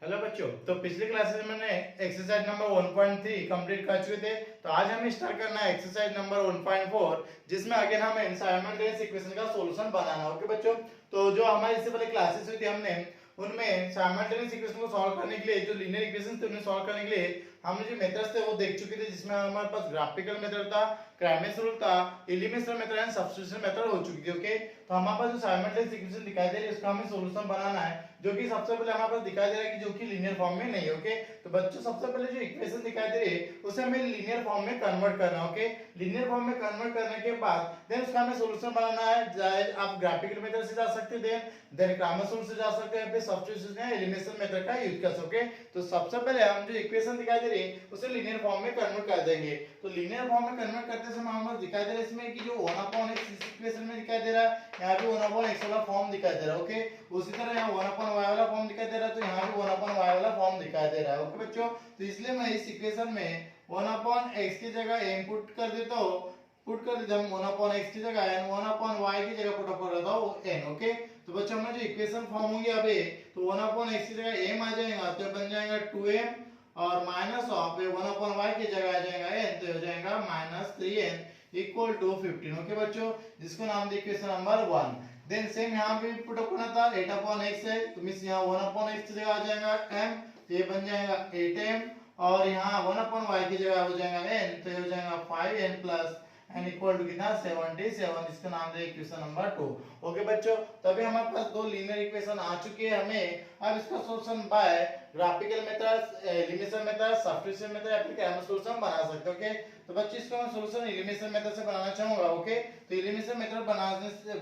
Hello बच्चों। तो पिछले क्लासेस में मैंने एक्सरसाइज नंबर 1.3 कंप्लीट कर चुके थे। तो आज हमें स्टार्ट करना है एक्सरसाइज नंबर 1.4, जिसमें अगेन हमें साइमल्टेनियस इक्वेशन का सॉल्यूशन बनाना है। ओके बच्चों, तो जो हमारी इससे पहले क्लासेस हुई थी हमने उनमें साइमल्टेनियस इक्वेशन को सॉल्व करने के लिए, जो लीनियर इक्वेशन थे उन्हें सॉल्व करने के लिए हमने जो मेथड्स थे वो देख चुके थे, जिसमें हमारे पास ग्राफिकल मेथड था, क्राइमेस रूल था, elimination method and substitution method हो चुकी थी। ओके, तो हमारे पास जो साइमल्टेनियस इक्वेशन दिखाई दे रही है उसका हमें सॉल्यूशन बनाना है, जो कि सबसे पहले हमारे पास दिखाई दे रहा है कि जो कि लीनियर फॉर्म में नहीं है। ओके, तो बच्चों सबसे पहले जो इक्वेशन दिखाई दे रही है उसे हमें लीनियर फॉर्म में कन्वर्ट करना है। ओके, लीनियर फॉर्म में कन्वर्ट करने के बाद देन उसका हमें सॉल्यूशन बनाना है। चाहे आप ग्राफिकल मेथड से जा सकते हैं, देन क्रामर रूल से जा सकते हैं, फिर सब्स्टिट्यूशन या एलिमिनेशन मेथड का यूज कर सकते हैं। तो सबसे पहले हम जो इक्वेशन दिखाई दे रही है उसे लीनियर फॉर्म में कन्वर्ट कर देंगे। तो लीनियर फॉर्म में कन्वर्ट करते समय हमें दिखाई दे रहा है इसमें कि जो 1/x इस इक्वेशन में दिखाई दे रहा है, यहाँ भी 1/x वाला फॉर्म दिखाई दे रहा है। ओके, उसी तरह यहाँ 1/y वाला फॉर्म दिखाई दे रहा है, तो यहाँ भी 1/y वाला फॉर्म दिखाई दे रहा है। ओके बच्चों, तो इसलिए मैं इस इक्वेशन में 1/x की जगह m पुट कर देता हूँ, पुट कर देता हूँ 1/x की जगह n, 1/y की जगह पुट कर देता हूँ n। ओके, तो बच्चों हमारा जो इक्वेशन फॉर्म होगी अभी, तो 1/x की जगह m आ जाएगा तो बन जाएगा 2m, और माइनस ऑफ 1/y की जगह आ जाएगा n, तो हो जाएगा -3n इक्वल टू 15। ओके बच्चों, जिसको नाम दे इक्वेशन नंबर 1। देन सेम यहाँ पे पुट अप करना था 8/x है, तो मींस यहाँ 1/x की जगह आ जाएगा m, तो ये बन जाएगा 8m, और यहाँ 1/y की जगह हो जाएगा n, तो ये हो जाएगा 5n plus n equal to कितना 77। इसका नाम दे इक्वेशन नंबर 2। ओके बच्चों, तो अभी हमारे पास दो लीनियर इक्वेशन आ चुके हैं। हमें अब इसका solution bye graphical method, elimination method, substitution method या फिर क्रैमर सॉल्यूशन बना सकते हैं। ओके, तो बच्चों इसका मैं सॉल्यूशन एलिमिनेशन मेथड से बनाना चाहूंगा। ओके, तो एलिमिनेशन मेथड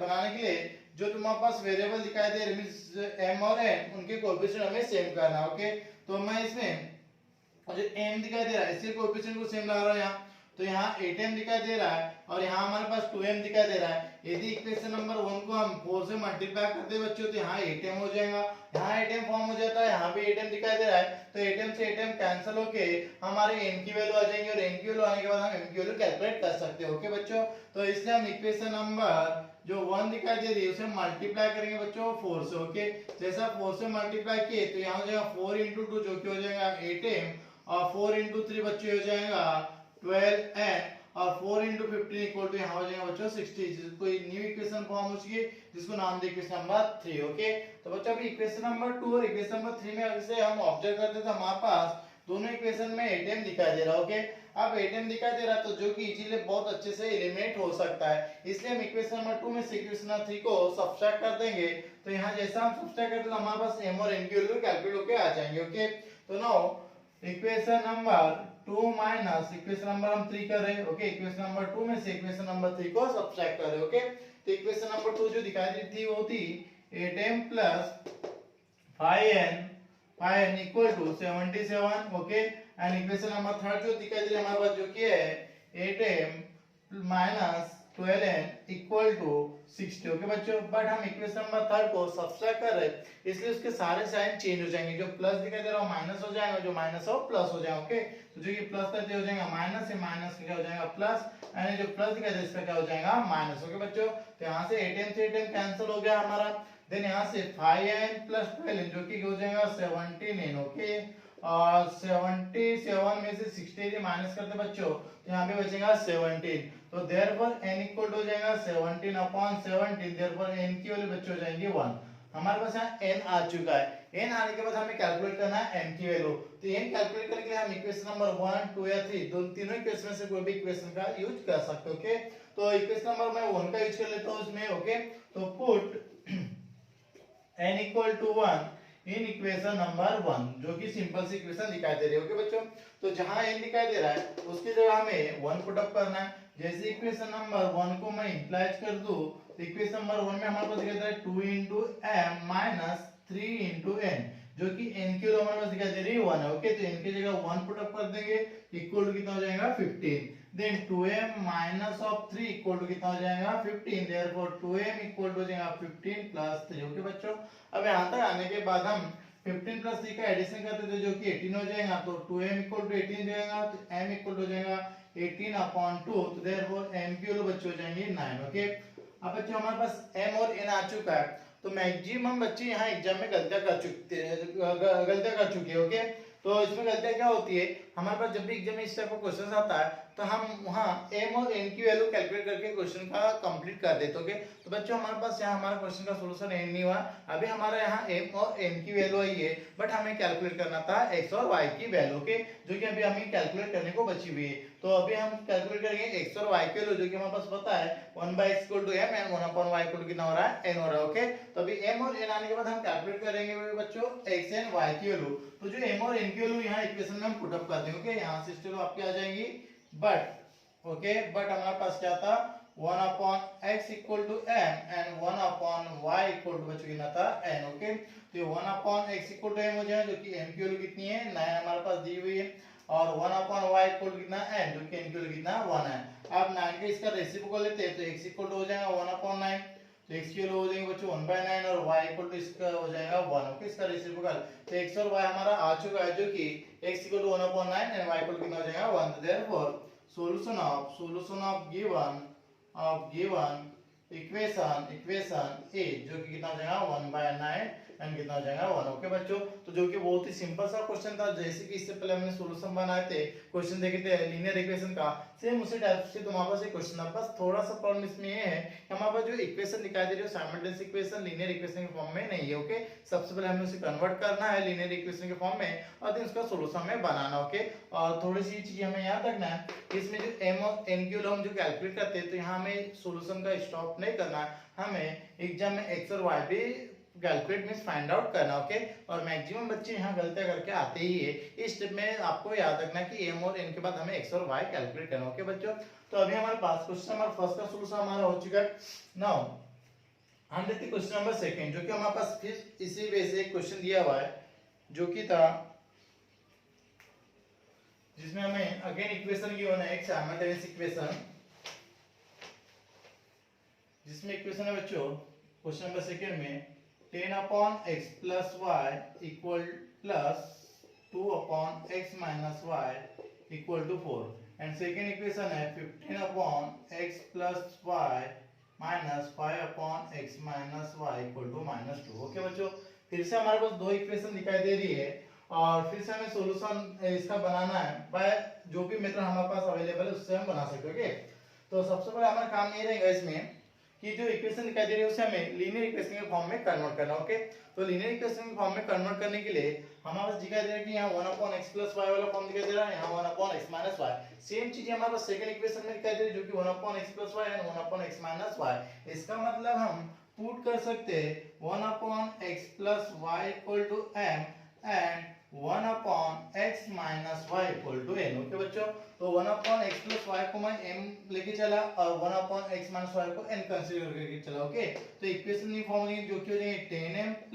बनाने के लिए जो तुम्हारे पास वेरिएबल दिखाई दे रहे m और n, उनके कोएफिशिएंट हमें सेम करना है। ओके, तो मैं इसमें जो m दिखाई दे रहा है इसके कोएफिशिएंट को सेम ला रहा हूं यहाँ, तो यहाँ 8m दिखाई दे रहा है और यहाँ हमारे पास 2m दिखाई दे रहा है। यदि इक्वेशन नंबर 1 को हम 4 से मल्टीप्लाई करते हैं बच्चों, तो यहाँ 8m हो जाएगा, यहाँ 8m फॉर्म हो जाता है, यहाँ भी 8m दिखाई दे रहा है, तो 8m से 8m कैंसिल होके हमारे n की वैल्यू आ जाएंगी, और n की वैल्यू आने के बाद हम m की वैल्यू कैलकुलेट कर सकते हैं। ओके बच्चों, तो इसलिए हम इक्वेशन नंबर जो 1 दिखाई दे रही है उसे मल्टीप्लाई करेंगे बच्चों 4 से। ओके, जैसा 4 से मल्टीप्लाई किए तो यहाँ हो जाएगा 4 × 2 जो कि हो जाएगा 8m, और 4 × 3 बच्चे हो जाएगा 12n, और 4 × 15 इक्वल टू यहाँ हो जाएगा बच्चों 60। कोई न्यू इक्वेशन फॉर्म हो चुकी है जिसको नाम दे इक्वेशन नंबर 3। ओके, तो बच्चों अभी इक्वेशन नंबर 2 और इक्वेशन नंबर 3 में अगर से हम ऑब्जर्व करते तो हमारे पास दोनों इक्वेशन में 8m दिखाई दे रहा है। ओके, अब 8m दिखाई दे रहा तो जो कि इजीली बहुत अच्छे से एलिमिनेट हो सकता है, इसलिए हम इक्वेशन नंबर 2 में से इक्वेशन नंबर 3 को सब्ट्रैक्ट कर देंगे। तो यहाँ जैसा हम सब्ट्रैक्ट करते तो हमारे पास m और n की वैल्यू कैलकुलेट होके आ जाएंगे। ओके, तो now equation number 2 minus equation number हम 3 कर रहे हैं। ओके, इक्वेशन नंबर 2 में से इक्वेशन नंबर 3 को सब्ट्रैक्ट कर रहे हैं। ओके, तो इक्वेशन नंबर 2 जो दिखाई दी थी वो थी 8m plus 5n equal to 77। Okay, and equation number 3 जो दिखाई दे रही है हमारे पास जो कि है 8m minus 12n equal to 60। Okay बच्चों, बट हम इक्वेशन नंबर 3 को सब्ट्रैक्ट कर रहे हैं इसलिए उसके सारे साइन चेंज हो जाएंगे। जो प्लस दिखाई दे रहा है माइनस हो जाएगा, जो माइनस है वो प्लस हो जाएगा। ओके, तो जो कि प्लस का हो जाएगा माइनस, से माइनस क्या हो जाएगा प्लस, एंड जो प्लस दिखाई दे रहा है इसका क्या हो जाएगा माइनस। ओके बच्चों, तो यहाँ से 8m से 8m कैंसिल हो गया हमारा, देन यहाँ से 5n प्लस 12n जो कि हो जाएगा 17n। ओके, और 77 में से 60 माइनस करते बच्चों तो यहाँ पे बचेगा 17, तो देयरफॉर n इक्वल हो जाएगा 17/17, देयरफॉर n की वैल्यू बच्चों हो जाएंगे 1। हमारे पास यहाँ n आ चुका है, n आने के बाद हमें कैलकुलेट करना है m की वैल्यू। तो n कैलकुलेट करने के लिए हम इक्वेशन नंबर 1, 2 या 3 दोनों तीनों इक्वेशन में से कोई भी इक्वेशन का यूज कर सकते हो। ओके, तो इक्वेशन नंबर मैं 1 का यूज कर लेता हूँ इसमें। ओके, तो put n equal to 1 in equation number 1 जो कि सिंपल सी इक्वेशन दिखाई दे रही है। ओके बच्चों, तो जहां n दिखाई दे रहा है उसकी जगह हमें 1 पुट अप करना है। जैसे इक्वेशन नंबर 1 को मैं इंप्लाइज कर दूं तो इक्वेशन नंबर 1 में हमारे पास दिखाई दे रहा है 2 × m माइनस 3 × n जो कि n की वैल्यू हमारे पास दिखाई दे रही है 1 है। ओके, तो n की जगह 1 पुट अप कर देंगे इक्वल टू कितना हो जाएगा 15, then 2m minus of 3 equal to कितना हो जाएगा 15, देयरफॉर 2m इक्वल टू हो जाएगा 15 प्लस 3। ओके बच्चों, अब यहां तक आने के बाद हम 15 प्लस 3 का एडिशन करते थे जो कि 18 हो जाएगा, तो 2m इक्वल टू 18 हो जाएगा, तो m इक्वल हो जाएगा 18/2, तो देयरफॉर m की वैल्यू बच्चों हो जाएंगी 9। ओके, अब बच्चों हमारे पास m और n आ चुका है, तो मैक्सिमम बच्चे यहाँ एग्जाम में गलतियां कर चुके हैं ओके। तो इसमें गलतियां क्या होती है, हमारे पास जब भी एग्जाम में इस टाइप का क्वेश्चन आता है तो हम वहाँ एम और एन की वैल्यू कैलकुलेट करके क्वेश्चन का कंप्लीट कर देते ओके। तो बच्चों हमारे पास यहाँ हमारा क्वेश्चन का सॉल्यूशन एंड नहीं हुआ, अभी हमारा यहाँ एम और एन की वैल्यू आई है, बट हमें कैलकुलेट करना था एक्स और वाई की वैल्यू ओके, जो कि अभी हमें कैलकुलेट करने को बची हुई है। तो अभी हम कैलकुलेट करेंगे एक्स और वाई की वैल्यू, जो कि हमारे पास पता है 1/x = m एंड 1/y = कितना हो रहा है, n हो रहा है ओके। तो अभी m और n आने के बाद हम कैलकुलेट करेंगे बच्चों x एंड y की वैल्यू। तो जो m और n की वैल्यू यहाँ इक्वेशन में हम पुट अप कर देंगे ओके, यहाँ से चलो आपकी आ जाएगी बट ओके, बट हमारे पास क्या था 1/x = m एंड 1/y = बच्चों कितना था n ओके। तो ये 1/x = m हो जाए, जो कि m की वैल्यू कितनी है 9 हमारे पास दी हुई है, और 1/y = कितना n, जो कि n की वैल्यू कितना 1 है। अब 9 के इसका रेसिप्रोकल लेते हैं तो x = हो जाएगा 1/9, तो x की वैल्यू हो जाएगी बच्चों 1/9 और y = इसका हो जाएगा 1 ओके, इसका रेसिप्रोकल। तो x और y हमारा आ चुका है, जो कि x = 1/9 एंड y = कितना हो जाएगा 1। तो therefore solution of given equation A, जो कि कितना हो जाएगा 1/9 एंड कितना हो जाएगा 1 ओके बच्चों। तो जो कि बहुत ही सिंपल सा क्वेश्चन था, जैसे कि इससे पहले हमने सॉल्यूशन बनाए थे, क्वेश्चन देखे थे लीनियर इक्वेशन का, सेम उसी टाइप से तुम्हारे पास एक क्वेश्चन है। बस थोड़ा सा प्रॉब्लम इसमें ये है कि हमारे पास जो इक्वेशन दिखाई दे रही है साइमल्टेनियस इक्वेशन लीनियर इक्वेशन के फॉर्म में नहीं है ओके। सबसे पहले हमें उसे कन्वर्ट करना है लीनियर इक्वेशन के फॉर्म में, और फिर उसका सॉल्यूशन में बनाना ओके। और थोड़ी सी चीज हमें याद रखना है, इसमें जो m और n की वैल्यू हम जो कैलकुलेट करते हैं, तो यहाँ हमें सॉल्यूशन का स्टॉप नहीं करना है, हमें एग्जाम में x और y भी कैलकुलेट मींस फाइंड आउट करना ओके। और मैक्सिमम बच्चे यहाँ गलतियां करके आते ही है, इस स्टेप में आपको याद रखना है कि m और n के बाद हमें x और y कैलकुलेट करना ओके बच्चों। तो अभी हमारे पास क्वेश्चन नंबर फर्स्ट का सॉल्यूशन हमारा हो चुका है। नाउ हम देखते हैं क्वेश्चन नंबर सेकंड, जो कि हमारे पास फिर इसी बेस से एक क्वेश्चन दिया हुआ है, जो कि था जिसमें हमें अगेन इक्वेशन गिवन है, एक साइमल्टेनियस इक्वेशन, जिसमें इक्वेशन है बच्चों क्वेश्चन नंबर सेकंड में 10/x + y + 2/x - y = 4, and second equation है 15/x + y - 5/x - y = -2 okay बच्चों। फिर से हमारे पास दो इक्वेशन दिखाई दे रही है, और फिर से हमें सॉल्यूशन इसका बनाना है बाय जो भी मेथड हमारे पास अवेलेबल है उससे हम बना सकते हैं ओके। तो सबसे पहले हमारा काम ये रहेगा इसमें कि जो इक्वेशन दिखाई दे रही है उसे हमें लीनियर इक्वेशन के फॉर्म में कन्वर्ट करना ओके। तो लीनियर इक्वेशन के फॉर्म में कन्वर्ट करने के लिए हमारे पास दिखाई दे रहा है कि यहाँ 1/x + y वाला फॉर्म दिखाई दे रहा है, यहाँ 1/x - y। सेम चीज हमारे पास सेकंड इक्वेशन में दिखाई दे रही है, जो कि 1/x + y and 1/x - y। इसका मतलब हम पुट कर सकते हैं 1/x + y = m and 1/x - y = n okay बच्चों। तो 1/x + y को मैं m लेके चला और 1/x - y को n कंसीडर करके चला ओके। तो इक्वेशन की फॉर्म जो कि हो जाएगी 10m +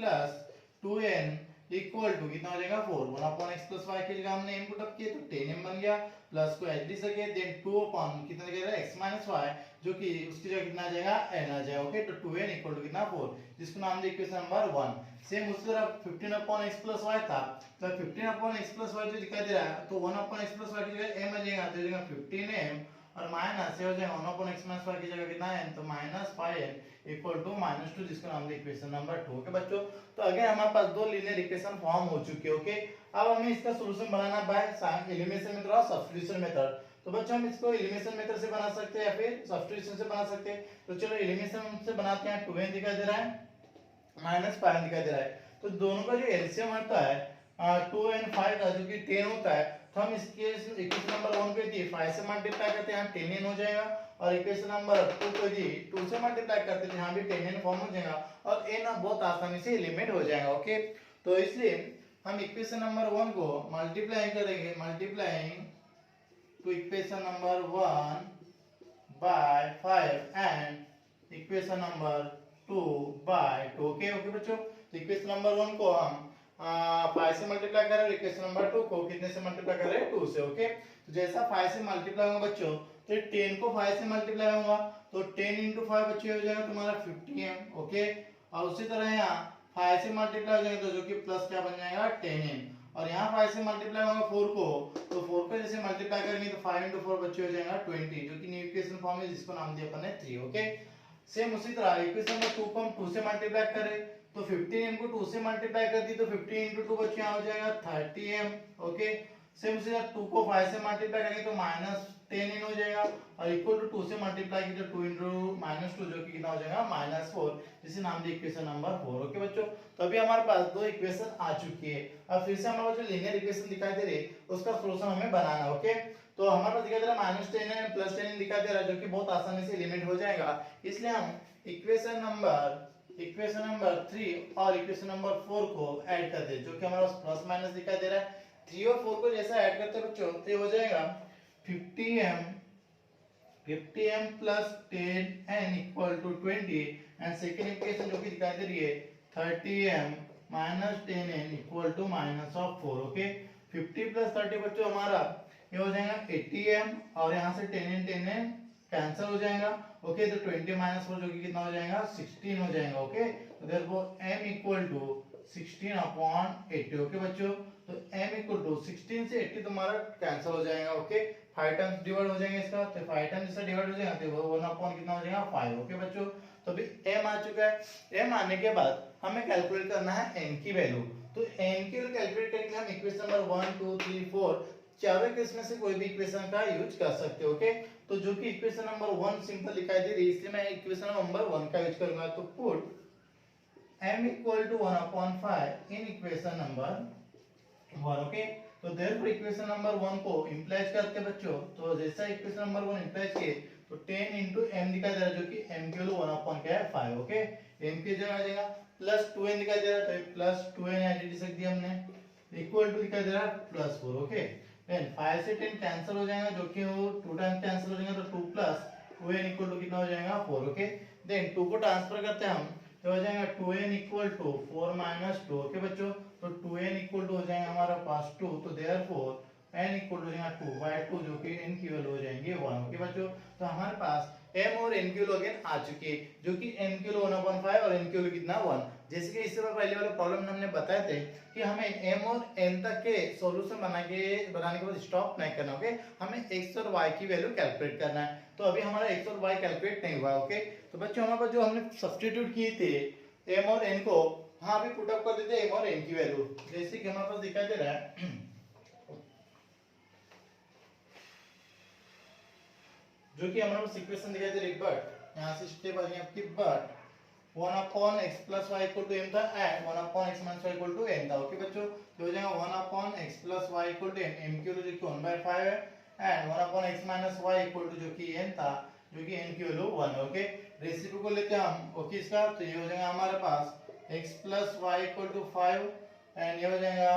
2n = कितना हो जाएगा 4। 1/x + y की जगह हमने m पुट अप किया तो 10m बन गया, प्लस को एच डी सके, देन 2 कितना निकलेगा x - y, जो कि उसकी जगह कितना आ जाएगा n आ जाएगा ओके। तो 2n = कितना 4, जिसको नाम दे इक्वेशन नंबर 1। सेम उसी तरह 15/x + y था, तो 15/x + y जो दिखाई दे रहा है, तो 1/x + y की जगह m आ जाएगा, तो जगह 15m और माइनस हो जाएगा 1/x - y की जगह कितना n, तो -5n = -2, जिसका नाम दे इक्वेशन नंबर 2 ओके बच्चों। तो अगेन हमारे पास दो लीनियर इक्वेशन फॉर्म हो चुके हैं ओके। अब हमें इसका solution banana by elimination method और सब्स्टिट्यूशन मेथड। तो बच्चों हम इसको एलिमिनेशन मेथड से बना सकते हैं या फिर सब्स्टिट्यूशन से बना सकते हैं। तो चलो एलिमिनेशन से बनाते हैं। 2n दिखाई दे रहा है, -5 दिखाई दे रहा है, तो दोनों का जो एलसीएम आता है 2 and 5 का, जो कि 10 होता है, तो हम इसके इक्वेशन नंबर 1 को दी 5 से मल्टीप्लाई करते हैं, यहाँ 10n हो जाएगा, और इक्वेशन नंबर 2 को दी 2 से मल्टीप्लाई करते हैं, यहाँ भी 10n फॉर्म हो जाएगा, और n अब बहुत आसानी से एलिमिनेट हो जाएगा ओके। तो इसलिए हम इक्वेशन नंबर 1 को मल्टीप्लाई करेंगे, multiplying to equation number 1 by 5 and equation number 2 by 2 okay okay बच्चों। तो इक्वेशन नंबर 1 को हम 5 से मल्टीप्लाई करें, इक्वेशन नंबर 2 को कितने से मल्टीप्लाई करें, 2 से ओके। तो जैसा 5 से मल्टीप्लाई होगा बच्चों, तो 10 को 5 से मल्टीप्लाई होगा, तो 10 × 5 बच्चे हो जाएगा तुम्हारा 50m ओके। और उसी तरह यहाँ 5 से मल्टीप्लाई हो जाएगा, तो जो कि प्लस क्या बन जाएगा 10m, और यहाँ 5 से मल्टीप्लाई होगा 4 को, तो 4 को जैसे मल्टीप्लाई करेंगे तो 5 × 4 बच्चे हो जाएगा 20, जो कि न्यू इक्वेशन फॉर्म है, जिसको नाम दिया अपन ने 3 ओके। सेम उसी तरह इक्वेशन नंबर 2 को हम 2 से मल्टीप्लाई करें तो 15 m को 2 से मल्टीप्लाई कर दी तो 15 into 2 बच्चों यहाँ हो जाएगा 30m। ओके, सेम उसी तरह 2 को 5 से मल्टीप्लाई करेंगे तो -10n हो जाएगा और इक्वल टू 2 से मल्टीप्लाई की तो 2 into -2 जो कि कितना हो जाएगा -4, जिसे नाम दिया इक्वेशन नंबर 4। ओके बच्चों, तो अभी हमारे पास दो इक्वेशन आ चुकी है। अब फिर से हमारे पास जो लीनियर इक्वेशन दिखाई दे रही है उसका सॉल्यूशन हमें बनाना है। ओके, तो हमारे पास दिखाई दे रहा है -10n +10n दिखाई दे रहा है जो कि बहुत आसानी से एलिमिनेट हो जाएगा। इसलिए हम इक्वेशन नंबर 3 और इक्वेशन नंबर 4 को ऐड कर दे, जो कि हमारे पास प्लस माइनस दिखाई दे रहा है। 3 और 4 को जैसा ऐड करते हैं बच्चों तो ये हो जाएगा 50m plus 10n equal to 20 and second equation जो कि दिखाई दे रही है 30m minus 10n equal to -4। Okay, 50 plus 30 बच्चों हमारा ये हो जाएगा 80m और यहाँ से 10n कैंसिल हो जाएगा। ओके, तो 20 - 4 जो कि कितना हो जाएगा 16 हो जाएगा। ओके, तो therefore m equal to 16 upon 80। Okay बच्चों, तो m equal to 16 से 80 तुम्हारा कैंसिल हो जाएगा। ओके, 5 टाइम्स डिवाइड हो जाएगा इसका, तो 5 टाइम्स इसका डिवाइड हो जाएगा तो वो 1 अपॉन कितना हो जाएगा 5। ओके बच्चों, तो अभी m आ चुका है। m आने के बाद हमें कैलकुलेट करना है n की वैल्यू। तो n की वैल्यू कैलकुलेट करने के लिए हम इक्वेशन नंबर 1 2 3 4 चारों इक्वेशन में से कोई भी इक्वेशन का यूज कर सकते हो। ओके, तो जो कि इक्वेशन नंबर 1 सिंपल दिखाई दे रही है इसलिए मैं इक्वेशन नंबर 1 का यूज करूंगा। तो put m equal to 1 upon 5 in equation number 1। Okay, तो देयरफॉर इक्वेशन नंबर 1 को इंप्लाइज करते बच्चों, तो जैसा इक्वेशन नंबर 1 इंप्लाइज किए तो 10 into m दिखाई दे रहा है जो कि m की वैल्यू 1 upon क्या है 5। ओके, m की जगह आ जाएगा प्लस 2n दिखाई दे रहा है तो प्लस 2n एडिट कर दिया हमने, इक्वल टू दिखाई दे रहा है प्लस 4। ओके, देन 5 से 10 कैंसिल हो जाएगा जो कि वो 2 टाइम कैंसिल हो जाएगा तो 2 प्लस 2n इक्वल टू कितना हो जाएगा 4। ओके, देन 2 को ट्रांसफर करते हैं हम तो हो जाएगा 2n इक्वल टू 4 - 2। ओके बच्चों, तो 2n इक्वल टू हो जाएगा हमारा पास 2, तो देयरफॉर n इक्वल टू हो जाएगा 2/2 जो कि n की वैल्यू हो जाएंगे 1। ओके बच्चों, तो हमारे पास m और n की वैल्यू अगेन आ चुकी है जो कि m की वैल्यू 1/5 और n की वैल्यू कितना 1। जैसे कि इससे पहले वाले प्रॉब्लम में हमने बताए थे कि हमें m और n तक के सॉल्यूशन बनाने के बाद स्टॉप नहीं करना। ओके, हमें x और y की वैल्यू कैलकुलेट करना है। तो अभी हमारा x और y कैलकुलेट नहीं हुआ। ओके, तो बच्चों हमारे पास जो हमने सब्स्टिट्यूट किए थे m और n को, हाँ अभी पुट अप कर देते हैं m और n की वैल्यू। जैसे कि हमारे पास दिखाई दे रहा है जो कि हमारे पास इक्वेशन दिखाई दे रही है, बट यहाँ से स्टेप आ गई आपकी, but 1 upon x plus y equal to m था and 1 upon x minus y equal to n था। ओके बच्चों, तो हो जाएगा 1 upon x plus y equal to m की वैल्यू जो कि 1/5 है and 1 upon x minus y equal to जो कि n था जो कि n की वैल्यू 1। ओके, रेसिप्रोकल लेते हैं हम। ओके, इसका तो ये हो जाएगा हमारे पास x plus y equal to 5 and ये हो जाएगा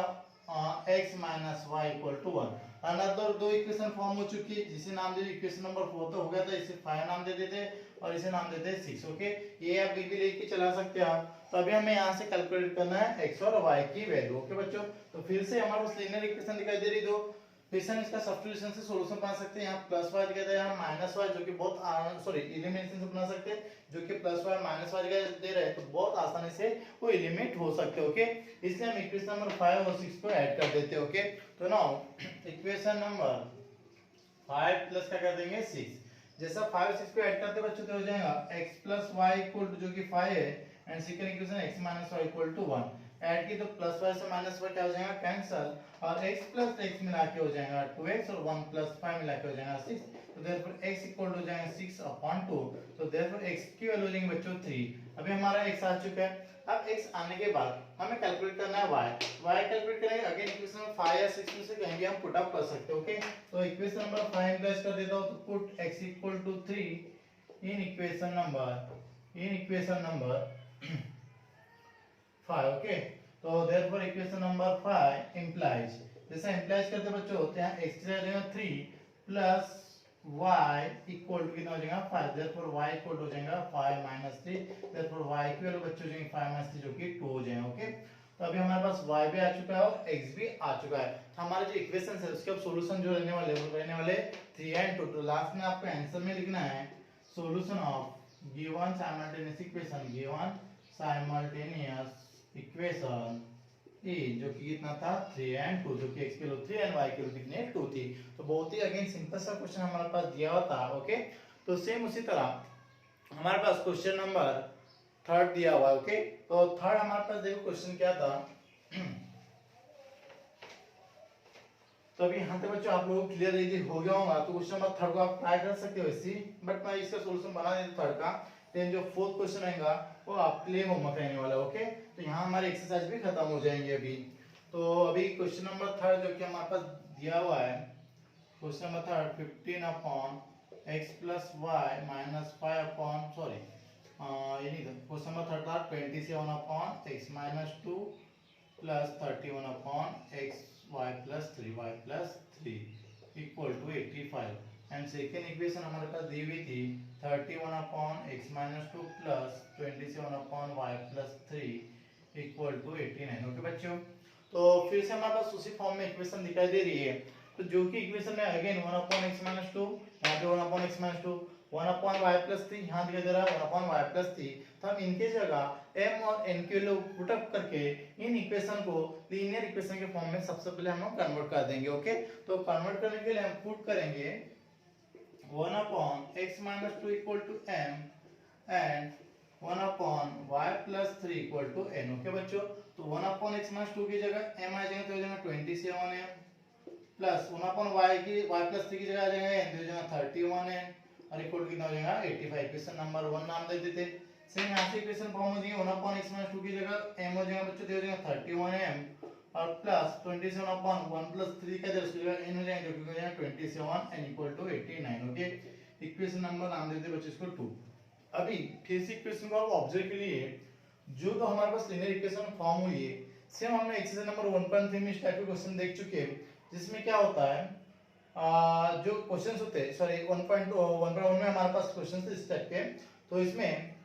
x minus y equal to 1। Another दो इक्वेशन फॉर्म हो चुकी है जिसे नाम दे इक्वेशन नंबर 4 तो हो गया था, इसे 5 नाम दे देते और इसे नाम देते हैं 6। ओके, ये आप भी लेके चला सकते हैं आप। तो अभी हमें यहाँ से कैलकुलेट करना है x और y की वैल्यू। ओके बच्चों, तो फिर से हमारे पास लीनियर इक्वेशन दिखाई दे रही दो, फिर से हम इसका सब्स्टिट्यूशन से सॉल्यूशन बना सकते हैं। यहाँ प्लस y दिखाई दे रहा है, यहाँ माइनस y जो कि बहुत सॉरी एलिमिनेशन से बना सकते हैं जो कि प्लस y माइनस y दिखाई दे रहा है तो बहुत आसानी से वो एलिमिनेट हो सकते हैं। ओके, इसलिए हम इक्वेशन नंबर 5 और 6 को ऐड कर देते हैं। ओके, तो नाउ इक्वेशन नंबर 5 प्लस क्या कर देंगे 6। जैसा 5 6 को ऐड करते बच्चों तो हो जाएगा x plus y equal to जो कि 5 है and second equation x minus y equal to 1। Add की तो प्लस y से माइनस y क्या हो जाएगा कैंसिल और x प्लस x मिला के हो जाएगा 2x और 1 प्लस 5 मिला के हो जाएगा 6। तो देयरफॉर x इक्वल टू हो जाएगा 6 अपॉन 2। तो देयरफॉर x की वैल्यू हो जाएगी बच्चों 3। अभी हमारा x आ चुका है। अब x आने के बाद हमें कैलकुलेट करना है y कैलकुलेट करेंगे अगेन इक्वेशन नंबर 5 या 6 में से कहीं भी हम पुट अप कर सकते हैं। ओके, तो इक्वेशन नंबर 5 इंप्लाइज कर देता हूं तो put x equal to 3 in equation number 5। Okay, तो देयरफॉर इक्वेशन नंबर 5 इंप्लाइज, जैसे इंप्लाइज करते बच्चों होते हैं x की जगह 3 प्लस y इक्वल टू कितना हो जाएगा 5। देयरफॉर y इक्वल टू हो जाएगा 5 - 3। देयरफॉर y की वैल्यू बच्चों हो जाएगी 5 - 3 जो कि 2 हो जाएगा। ओके, तो अभी हमारे पास y भी आ चुका है और x भी आ चुका है। तो हमारे जो इक्वेशन है उसके अब सॉल्यूशन जो रहने वाले 3 and 2। तो लास्ट में आपको आंसर में लिखना है solution of given simultaneous equation A जो कि कितना था 3 and 2 जो कि x की वैल्यू 3 and y की वैल्यू कितने 2 थी। तो बहुत ही अगेन सिंपल सा क्वेश्चन हमारे पास दिया हुआ था। ओके, तो सेम उसी तरह हमारे पास क्वेश्चन नंबर थर्ड दिया हुआ है। ओके, तो थर्ड हमारे पास देखो क्वेश्चन क्या था। तो अभी यहाँ तक बच्चों आप लोगों को क्लियर यदि हो गया होगा तो क्वेश्चन नंबर थर्ड को आप ट्राई कर सकते हो इसी, बट मैं इसका सॉल्यूशन बना देता थर्ड का। देन जो फोर्थ क्वेश्चन रहेगा वो आपके लिए होमवर्क रहने वाला है। ओके, तो यहाँ हमारे एक्सरसाइज भी खत्म हो जाएंगे अभी। तो अभी क्वेश्चन नंबर थर्ड जो कि हमारे पास दिया हुआ है, question number third 15 upon x plus Y minus 5 upon sorry ये नहीं था, क्वेश्चन नंबर थर्ड था 27 upon x minus 2 plus 31 upon x y plus 3 equal to 85 and second equation हमारे पास दी हुई थी 31 upon x minus 2 plus 27 upon y plus 3 equal to 89। Okay बच्चों, तो फिर से हमारे पास उसी फॉर्म में इक्वेशन दिखाई दे रही है। तो जो कि इक्वेशन में अगेन 1 अपॉन x माइनस 2, यहाँ पे 1 upon x minus 2, 1 upon y plus 3, यहाँ दिखाई दे रहा है 1 अपॉन y प्लस 3। तो हम इनके जगह m और n के लिए पुट अप करके इन इक्वेशन को लीनियर इक्वेशन के फॉर्म में सबसे पहले हम लोग कन्वर्ट कर देंगे। ओके, तो कन्वर्ट करने के लिए हम पुट करेंगे 1 upon x minus 2 equal to m and 1 upon y plus 3 equal to n। Okay बच्चों, तो 1 अपॉन x माइनस 2 की जगह m आ जाएगा तो हो जाएगा 27m plus 1 upon y plus 3 की जगह आ जाएगा n तो हो जाएगा 31n और इक्वल टू कितना हो जाएगा 85। इक्वेशन नंबर 1 नाम दे देते। सेम यहाँ से इक्वेशन फॉर्म हो जाएगी 1 अपॉन x माइनस 2 की जगह m हो जाएगा बच्चों तो हो जाएगा 31m और प्लस 27 अपॉन 1 प्लस 3 का उसकी जगह n हो जाएगा जो कि हो जाएगा 27 n equal to 89। Okay, equation number नाम देते बच्चों इसको 2। अभी फिर से इक्वेशन को आप ऑब्जर्व के लिए जो तो हमारे पास लीनियर इक्वेशन फॉर्म हुई है, सेम हमने एक्सरसाइज नंबर 1.3 में इस टाइप के क्वेश्चन देख चुके हैं, जिसमें क्या होता है जो क्वेश्चंस होते हैं सॉरी 1.1 में हमारे पास क्वेश्चंस थे इस टाइप के। तो इसमें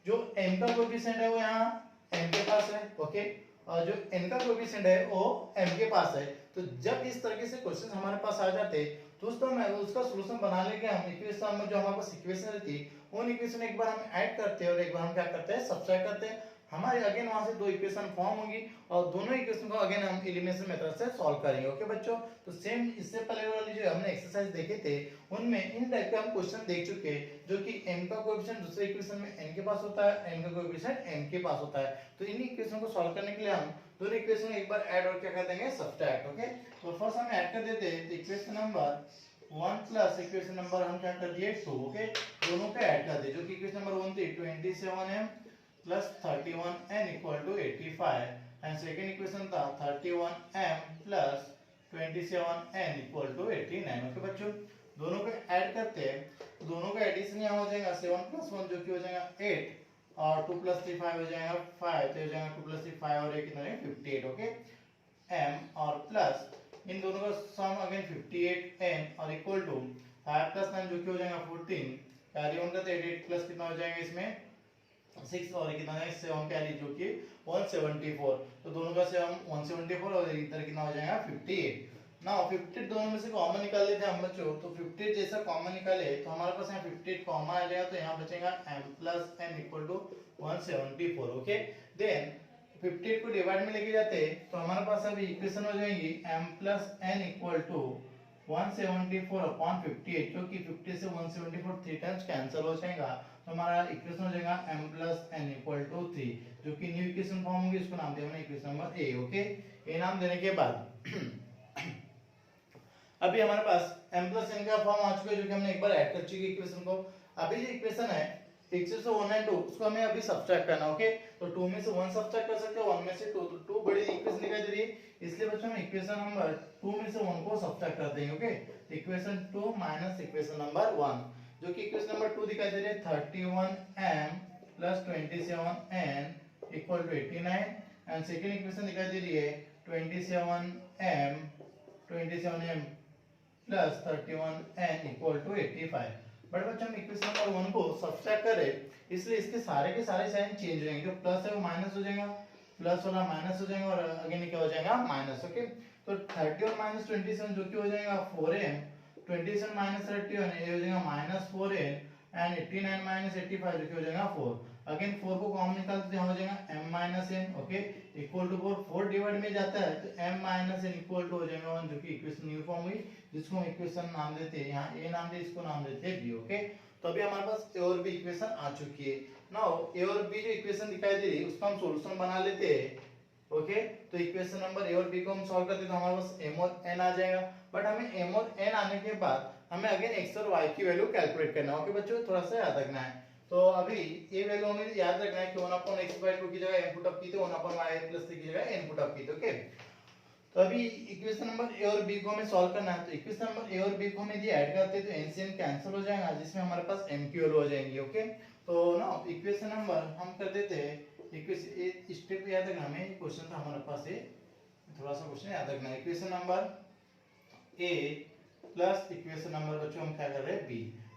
जो m का कोएफिशिएंट है वो यहाँ m के पास है। ओके, और जो n का कोएफिशिएंट है वो m के पास है। तो जब इस तरीके से क्वेश्चंस हमारे पास आ जाते तो उस समय उसका सॉल्यूशन बना लेके हम इक्वेशन में जो हमारे पास इक्वेशन रहती है उन इक्वेशन एक बार हम ऐड करते हैं और एक बार हम क्या करते हैं सब्ट्रैक्ट करते हैं। हमारे अगेन वहां से दो इक्वेशन फॉर्म होंगी और दोनों इक्वेशन को अगेन हम एलिमिनेशन मेथड से सॉल्व करेंगे। ओके बच्चों, तो सेम इससे पहले वाली जो हमने एक्सरसाइज देखे थे उनमें इन टाइप के हम क्वेश्चन देख चुके हैं जो कि m का कोएफिशिएंट दूसरे इक्वेशन में n के पास होता है, n का कोएफिशिएंट m के पास होता है। तो इन इक्वेशन को सॉल्व करने के लिए हम दोनों इक्वेशन एक बार ऐड और क्या कर देंगे सब्ट्रैक्ट। ओके, तो फर्स्ट हम ऐड कर देते हैं equation number 1 plus equation number हम क्या कर दिए 2। ओके, दोनों पे ऐड कर दे जो कि इक्वेशन नंबर 1 थी 27m plus 31n equal to 85 and second equation था 31m plus 27n equal to 89। Okay बच्चों, दोनों को ऐड करते हैं तो दोनों का एडिशन यहाँ हो जाएगा 7 plus 1 जो कि हो जाएगा 8 और 2 plus 3 5 हो जाएगा 5 तो हो जाएगा 2 plus 3 5 और 1 कितना है 58। ओके, m और प्लस इन दोनों का सम अगेन 58n और इक्वल टू 5 plus 9 जो कि हो जाएगा 14 कैरी ऑन करते 8 प्लस कितना हो जाएगा इसमें 6 और कितना है 7 कैरी जो कि 174। तो दोनों का से हम 174 और इधर कितना हो जाएगा 58। ना 58 दोनों में से कॉमन निकाल लेते हैं हम बच्चों। तो 58 जैसा कॉमन निकाले तो हमारे पास यहाँ 58 कॉमन आ जाएगा तो यहाँ बचेगा m plus n equal to 174। Okay, then 58 को डिवाइड में लेके जाते तो हमारे पास अभी इक्वेशन हो जाएगी m plus n equal to 174 upon 58 जो कि 50 से 174 3 टाइम्स कैंसिल हो जाएगा तो हमारा इक्वेशन हो जाएगा m plus n equal to 3 जो कि न्यू इक्वेशन फॉर्म होगी। इसको नाम दिया हमने equation number a। Okay, a नाम देने के बाद अभी हमारे पास m plus n का फॉर्म आ चुका है जो कि हमने एक बार ऐड कर चुके इक्वेशन को। अभी जो इक्वेशन है x से 1 and 2 उसको हमें अभी सब्ट्रैक्ट करना। ओके, तो 2 में से 1 सब्ट्रैक्ट कर सकते हैं 1 में से 2 तो 2 बड़ी इक्वेशन दिखाई दे रही है इसलिए बच्चों हम इक्वेशन नंबर 2 में से 1 को सब्ट्रैक्ट कर देंगे। Okay, equation 2 minus equation number 1 जो कि इक्वेशन नंबर 2 दिखाई दे रही है 31m plus 27n equal to 89 and second equation दिखाई दे रही है 27m plus 31n equal to 85। But बच्चों हम इक्वेशन नंबर 1 को सब्ट्रैक्ट करें इसलिए इसके सारे के सारे साइन चेंज हो जाएंगे। जो प्लस है वो माइनस हो जाएगा, प्लस वाला माइनस हो जाएगा और अगेन क्या हो जाएगा माइनस। ओके, तो 30 और माइनस 27 जो कि हो जाएगा 4m 27 माइनस 31 ये हो जाएगा -4n एंड 89 माइनस 85 जो कि हो जाएगा 4। अगेन 4 को कॉमन निकालते तो यहाँ हो जाएगा m minus n। Okay, equal to 4 divide में जाता है तो m minus n equal to हो जाएगा 1 जो कि इक्वेशन न्यू फॉर्म हुई जिसको हम इक्वेशन नाम देते हैं यहाँ a नाम दे इसको नाम देते हैं b। ओके, तो अभी हमारे पास ए और बी इक्वेशन आ चुकी है। नाउ ए और बी जो इक्वेशन दिखाई दे रही है उसका हम सॉल्यूशन बना लेते हैं। ओके, तो इक्वेशन नंबर ए और बी को हम सॉल्व करते हैं तो हमारे पास m और n आ जाएगा। बट हमें m और n आने के बाद हमें अगेन x और y की वैल्यू कैलकुलेट करना है। ओके बच्चों, थोड़ा सा याद रखना है। तो अभी ये वैल्यू हमें याद रखना है कि 1/x/2 की जगह m पुट अप की थी, 1/y+3 की जगह n पुट अप की थी। ओके, तो अभी इक्वेशन नंबर ए और बी को हमें सॉल्व करना है। तो इक्वेशन नंबर ए और बी को हम यदि ऐड करते हैं तो n से n कैंसिल हो जाएगा, जिसमें हमारे पास m की वैल्यू हो जाएंगी। ओके, तो ना इक्वेशन नंबर हम कर देते हैं, इक्वेशन स्टेप याद रखना, हमें क्वेश्चन था हमारे पास ये थोड़ा सा क्वेश्चन याद रखना है। Equation number a plus equation number बच्चों हम क्या कर रहे हैं b।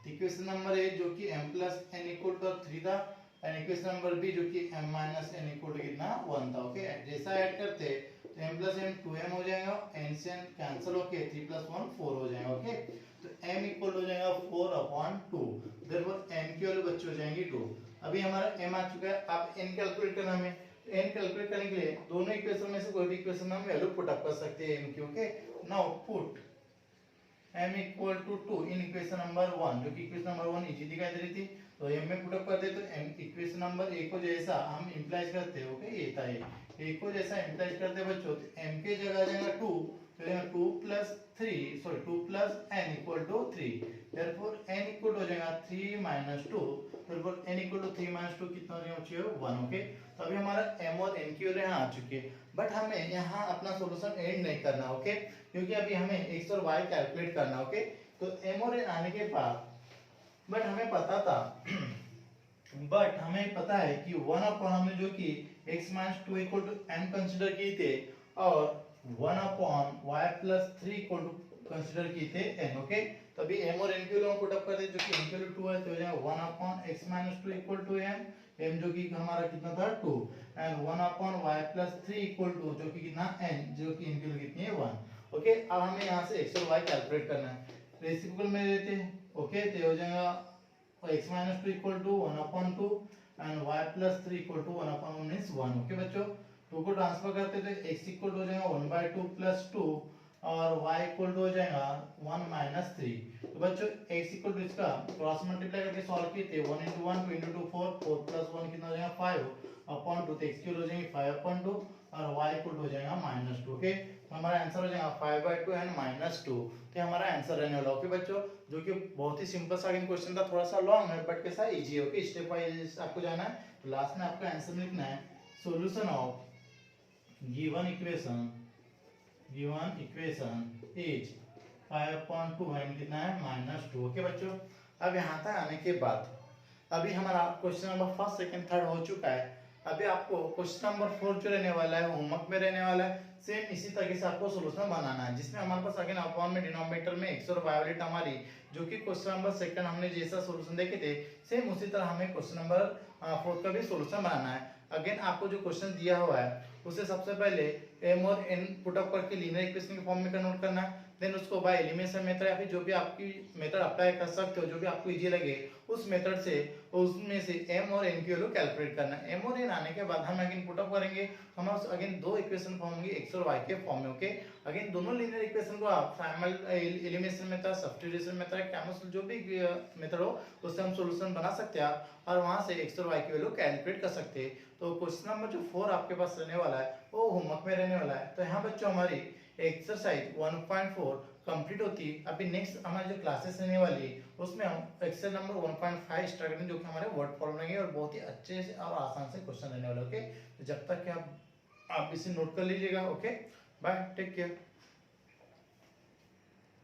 इक्वेशन नंबर a जो कि m plus n equal to 3 था, एंड इक्वेशन नंबर b जो कि m minus n equal to कितना 1 था। ओके, जैसा ऐड करते तो m प्लस m 2m हो जाएगा, n से n कैंसिल होके 3 प्लस 1 4 हो जाएगा। ओके, तो m इक्वल हो जाएगा 4/2, देयरफॉर m की वैल्यू बच्चे हो जाएंगी 2। अभी हमारा m आ चुका है, अब n कैलकुलेट करना हमें। तो n कैलकुलेट करने के लिए दोनों इक्वेशन में से कोई भी इक्वेशन में हम वैल्यू पुट अप कर सकते हैं m की। Okay, now put m equal to 2 in equation number 1, जो कि इक्वेशन नंबर 1 इजी दिखाई दे रही थी, तो m में पुट अप कर दे तो m इक्वेशन नंबर a को जैसा हम इंप्लाइज करते हैं। ओके, ये था a को जैसा इंप्लाइज करते हैं बच्चों, तो m के जगह आ जाएगा 2, तो यहाँ 2 plus 3 sorry 2 plus n equal to 3, therefore n equal हो जाएगा 3 minus 2, therefore n equal to 3 minus 2 कितना हो जाएगा 1। ओके, तो अभी हमारा m और n की वैल्यू यहाँ आ चुकी है। बट हमें यहाँ अपना सॉल्यूशन एंड नहीं करना। ओके, क्योंकि अभी हमें x और y कैलकुलेट करना। ओके, तो m और n आने के बाद बट हमें पता था बट हमें पता है कि 1 अपॉन हमने जो कि x minus 2 equal to n consider किए थे, और 1 upon y plus 3 equal to consider किए थे n। ओके, तो अभी m और n की वैल्यू हम पुट अप कर दे, जो कि n की वैल्यू 2 है, तो हो जाएगा 1 upon x minus 2 equal to m जो कि हमारा कितना था 2, and 1 upon y plus 3 equal to जो कि कितना n, जो कि n की वैल्यू कितनी है 1। ओके, अब हमें यहाँ से x और y कैलकुलेट करना है, रेसिप्रोकल में लेते हैं। ओके, तो हो जाएगा x minus 2 equal to 1/2 and y plus 3 equal to 1/1 means 1। Okay बच्चों, 2 को ट्रांसफर करते तो x इक्वल हो जाएगा 1/2 प्लस 2 और y इक्वल हो जाएगा 1 माइनस 3। तो बच्चों x इक्वल टू इसका क्रॉस मल्टीप्लाई करके सॉल्व किए थे, 1 into 1 2 into 2 4, 4 प्लस 1 कितना हो जाएगा 5/2, तो x की वैल्यू हो जाएगी 5/2 और y इक्वल हो जाएगा -2। ओके, तो हमारा आंसर हो जाएगा 5/2 एंड -2, तो हमारा आंसर रहने वाला। ओके बच्चों, जो कि बहुत ही सिंपल सा क्वेश्चन था, थोड़ा सा लॉन्ग है बट कैसा इजी है। ओके, स्टेप वाइज आपको जाना है। तो लास्ट में आपका आंसर लिखना है solution of given equation is 5/2 and कितना है -2। ओके बच्चों, अब यहाँ तक आने के बाद अभी हमारा question number first second third हो चुका है। अभी आपको क्वेश्चन नंबर 4 जो रहने वाला है होमवर्क में रहने वाला है, सेम इसी तरीके से आपको सॉल्यूशन बनाना है, जिसमें हमारे पास अगेन अपॉन में डिनोमिनेटर में x और y वाली टर्म आ रही, जो कि क्वेश्चन नंबर सेकंड हमने जैसा सॉल्यूशन देखे थे सेम उसी तरह हमें क्वेश्चन नंबर 4 का भी सॉल्यूशन बनाना है। अगेन आपको जो क्वेश्चन दिया हुआ है उसे सबसे पहले m और n पुट अप करके लीनियर इक्वेशन के फॉर्म में कन्वर्ट करना है, देन उसको बाय एलिमिनेशन मेथड या फिर जो भी आपकी मेथड अप्लाई कर सकते हो, जो भी आपको इजी लगे उस मेथड से, उसमें से m और n की वैल्यू कैलकुलेट करना है। m और n आने के बाद हम अगेन पुट अप करेंगे, हमारे अगेन दो इक्वेशन फॉर्म होंगे x और y के फॉर्म में। ओके, अगेन दोनों लीनियर इक्वेशन को आप primal elimination method, substitution method, chemical जो भी मेथड हो उससे हम सॉल्यूशन बना सकते हैं और वहां से x और y की वैल्यू कैलकुलेट कर सकते हैं। तो क्वेश्चन नंबर जो 4 आपके पास रहने वाला है वो होमवर्क में रहने वाला है। तो यहाँ बच्चों हमारी एक्सरसाइज 1.4 कंप्लीट होती है। अभी नेक्स्ट हमारी जो क्लासेस रहने वाली है उसमें हम एक्सरसाइज नंबर 1.5 स्टार्ट करेंगे, जो कि हमारे वर्ड फॉर्म रहेंगे और बहुत ही अच्छे से और आसान से क्वेश्चन रहने वाले। ओके, तो जब तक कि आप इसे नोट कर लीजिएगा। Okay, bye, take care.